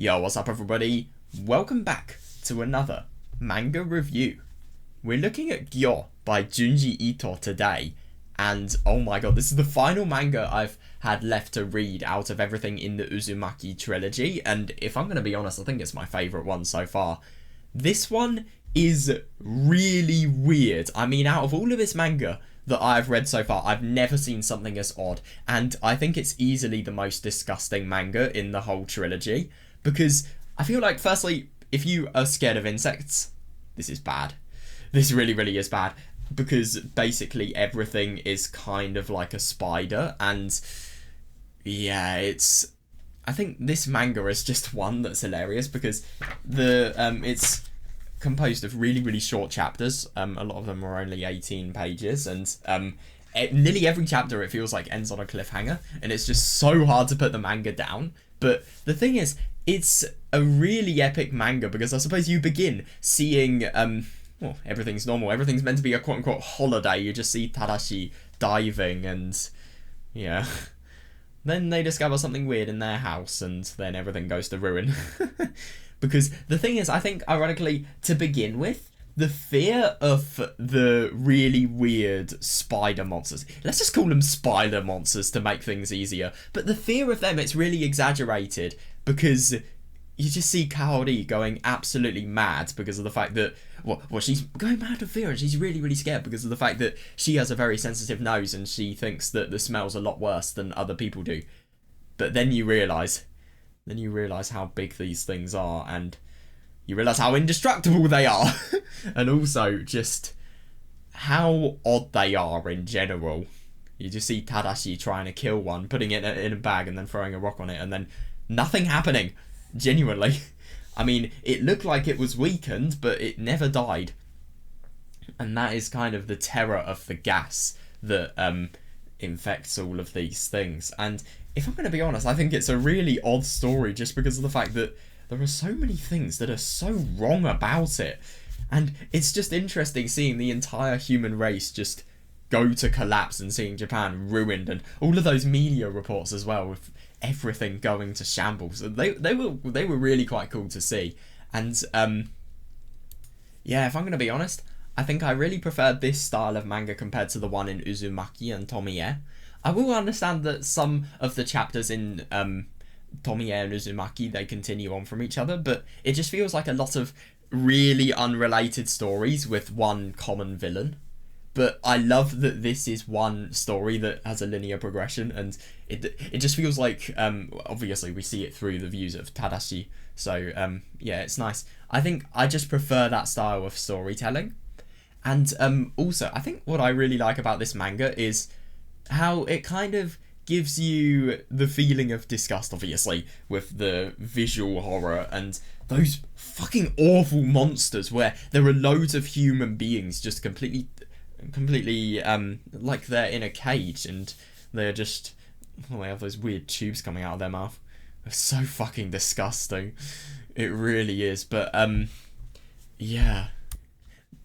Yo, what's up everybody? Welcome back to another manga review. We're looking at Gyo by Junji Ito today, and oh my god, this is the final manga I've had left to read out of everything in the Uzumaki trilogy, and if I'm gonna be honest, I think it's my favourite one so far. This one is really weird. I mean, out of all of this manga that I've read so far, I've never seen something as odd, and I think it's easily the most disgusting manga in the whole trilogy, because I feel like, firstly, if you are scared of insects, this is bad. This really is bad, because basically everything is kind of like a spider, and yeah, I think this manga is just one that's hilarious, because it's composed of really short chapters. A lot of them are only 18 pages, and nearly every chapter it feels like ends on a cliffhanger, and it's just so hard to put the manga down. But the thing is, it's a really epic manga, because I suppose you begin seeing well, everything's normal, everything's meant to be a quote-unquote holiday. You just see Tadashi diving, and yeah, then they discover something weird in their house, and then everything goes to ruin. Because the thing is, I think, ironically, to begin with, the fear of the really weird spider monsters, let's just call them spider monsters to make things easier, but the fear of them, it's really exaggerated, because you just see Kaori going absolutely mad because of the fact that, well, she's going mad of fear, and she's really scared because of the fact that she has a very sensitive nose, and she thinks that the smell's a lot worse than other people do. But then you realise how big these things are, and you realise how indestructible they are. And also just how odd they are in general. You just see Tadashi trying to kill one, putting it in a bag and then throwing a rock on it, and then nothing happening. Genuinely. I mean, it looked like it was weakened, but it never died. And that is kind of the terror of the gas that infects all of these things. And if I'm going to be honest, I think it's a really odd story, just because of the fact that there are so many things that are so wrong about it. And it's just interesting seeing the entire human race just go to collapse, and seeing Japan ruined, and all of those media reports as well, with everything going to shambles. They were really quite cool to see. And yeah, if I'm going to be honest, I think I really preferred this style of manga compared to the one in Uzumaki and Tomie. I will understand that some of the chapters in Tomie and Uzumaki, they continue on from each other, but it just feels like a lot of really unrelated stories with one common villain. But I love that this is one story that has a linear progression, and it just feels like, obviously we see it through the views of Tadashi, so yeah, it's nice. I think I just prefer that style of storytelling. And also, I think what I really like about this manga is how it kind of gives you the feeling of disgust, obviously, with the visual horror and those fucking awful monsters where there are loads of human beings just completely like they're in a cage, and they're just, well, they have those weird tubes coming out of their mouth. It's so fucking disgusting. It really is. But yeah.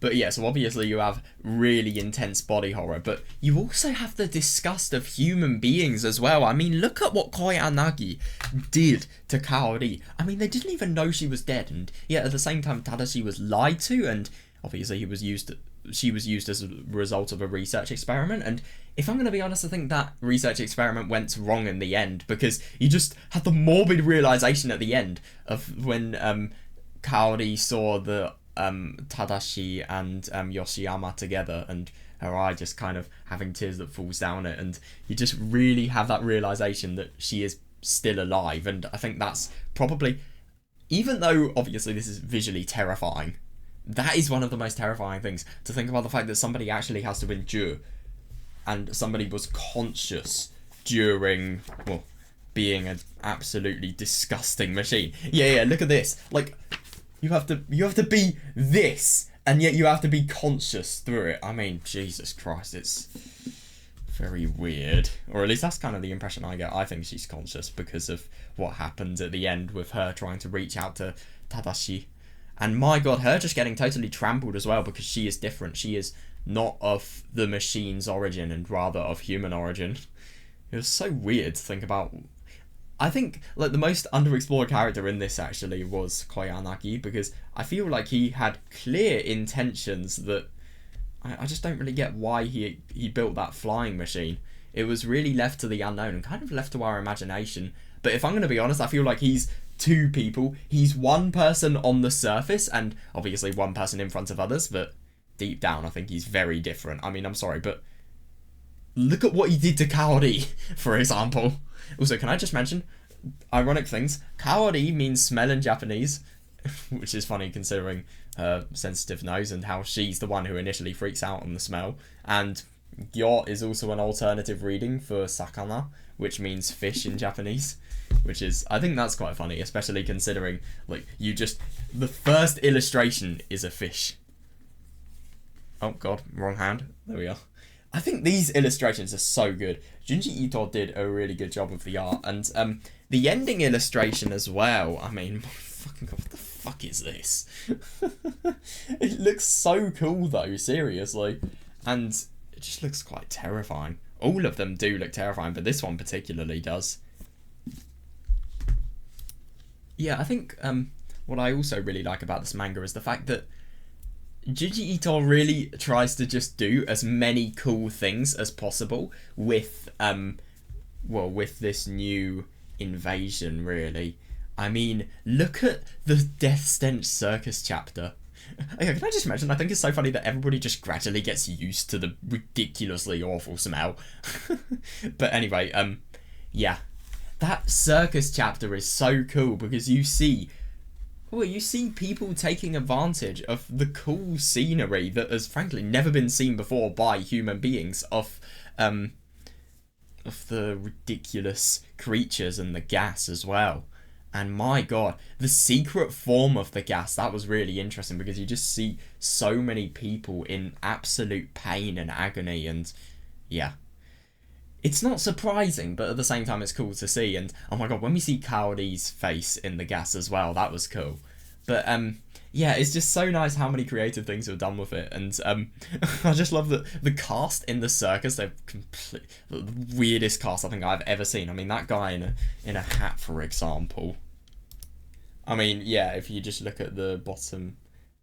But yeah, so obviously you have really intense body horror, but you also have the disgust of human beings as well. I mean, look at what Koyanagi did to Kaori. I mean, they didn't even know she was dead, and yet at the same time Tadashi was lied to, and obviously she was used as a result of a research experiment. And if I'm going to be honest, I think that research experiment went wrong in the end, because you just had the morbid realization at the end of when Kaori saw the Tadashi and Yoshiyama together, and her eye just kind of having tears that falls down it, and you just really have that realization that she is still alive. And I think that's probably, even though obviously this is visually terrifying, that is one of the most terrifying things, to think about the fact that somebody actually has to endure, and somebody was conscious during, well, being an absolutely disgusting machine. Yeah, look at this. Like, you have to be this, and yet you have to be conscious through it. I mean, Jesus Christ, it's very weird. Or at least that's kind of the impression I get. I think she's conscious because of what happened at the end with her trying to reach out to Tadashi. And my god, her just getting totally trampled as well, because she is different. She is not of the machine's origin, and rather of human origin. It was so weird to think about. I think like the most underexplored character in this actually was Koyanagi, because I feel like he had clear intentions that I just don't really get why he built that flying machine. It was really left to the unknown and kind of left to our imagination. But if I'm going to be honest, I feel like he's two people. He's one person on the surface and obviously one person in front of others, but deep down I think he's very different. I mean, I'm sorry, but look at what he did to Kaori, for example. Also, can I just mention, ironic things, Kaori means smell in Japanese, which is funny considering her sensitive nose and how she's the one who initially freaks out on the smell. And Gyo is also an alternative reading for sakana, which means fish in Japanese, which is, I think that's quite funny, especially considering, like, the first illustration is a fish. Oh god, wrong hand. There we are. I think these illustrations are so good. Junji Ito did a really good job of the art, and the ending illustration as well. I mean, my fucking god, what the fuck is this? It looks so cool though, seriously, and it just looks quite terrifying. All of them do look terrifying, but this one particularly does. Yeah, I think what I also really like about this manga is the fact that Junji Ito really tries to just do as many cool things as possible with with this new invasion, really. I mean, look at the Death Stench Circus chapter. Okay, can I just mention, I think it's so funny that everybody just gradually gets used to the ridiculously awful smell. But anyway, yeah. That circus chapter is so cool because you see people taking advantage of the cool scenery that has frankly never been seen before by human beings, of the ridiculous creatures and the gas as well. And my god, the secret form of the gas, that was really interesting because you just see so many people in absolute pain and agony, and yeah. It's not surprising, but at the same time it's cool to see. And oh my god, when we see Kaori's face in the gas as well, that was cool. But yeah, it's just so nice how many creative things were done with it. And I just love the cast in the circus. They're the weirdest cast I think I've ever seen. I mean, that guy in a hat, for example. I mean, yeah, if you just look at the bottom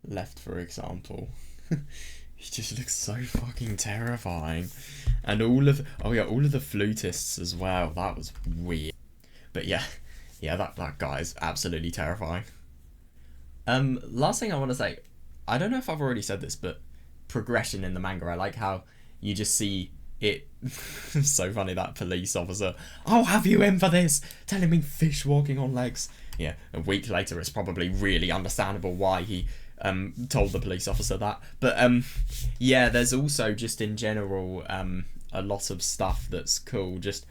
left, for example, he just looks so fucking terrifying. And all of the flutists as well. That was weird. But yeah, that guy is absolutely terrifying. Last thing I want to say, I don't know if I've already said this, but progression in the manga. I like how you just see it. It's so funny, that police officer, I'll have you in for this, telling me fish walking on legs. Yeah, a week later it's probably really understandable why he told the police officer that. But yeah, there's also just in general a lot of stuff that's cool, just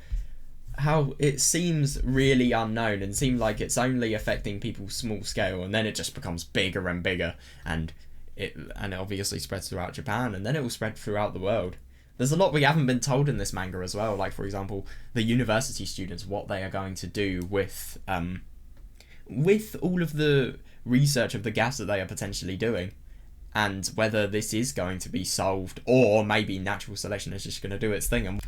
how it seems really unknown and seem like it's only affecting people small scale, and then it just becomes bigger and bigger, and it obviously spreads throughout Japan, and then it will spread throughout the world. There's a lot we haven't been told in this manga as well, like for example the university students, what they are going to do with all of the research of the gas that they are potentially doing, and whether this is going to be solved, or maybe natural selection is just going to do its thing,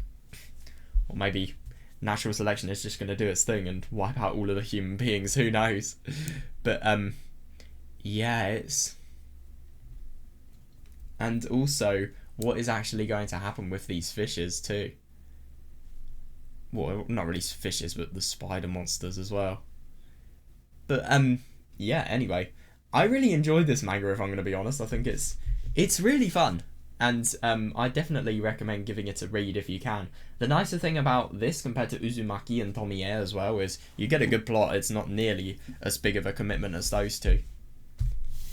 or maybe natural selection is just going to do its thing and wipe out all of the human beings, who knows. But yeah, it's, and also what is actually going to happen with these fishes too. Well, not really fishes, but the spider monsters as well. But yeah, anyway, I really enjoyed this manga, if I'm going to be honest. I think it's really fun, and I definitely recommend giving it a read if you can. The nicer thing about this compared to Uzumaki and Tomie as well is you get a good plot. It's not nearly as big of a commitment as those two.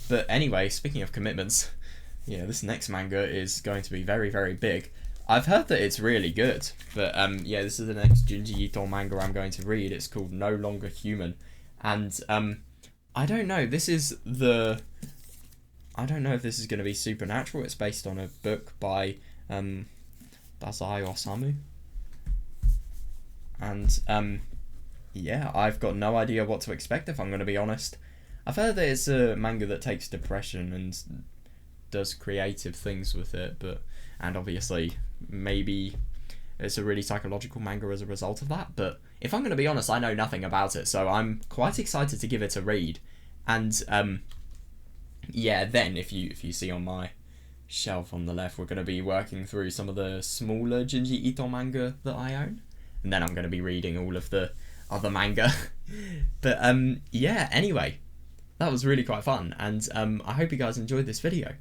But anyway, speaking of commitments, yeah, this next manga is going to be very, very big. I've heard that it's really good, but yeah, this is the next Junji Ito manga I'm going to read. It's called No Longer Human. And I don't know, I don't know if this is going to be supernatural. It's based on a book by Bazai Osamu. And yeah, I've got no idea what to expect, if I'm going to be honest. I've heard that it's a manga that takes depression and does creative things with it, and obviously maybe it's a really psychological manga as a result of that, but if I'm going to be honest, I know nothing about it, so I'm quite excited to give it a read. And yeah, then if you see on my shelf on the left, we're going to be working through some of the smaller Junji Ito manga that I own, and then I'm going to be reading all of the other manga. But yeah, anyway, that was really quite fun, and I hope you guys enjoyed this video.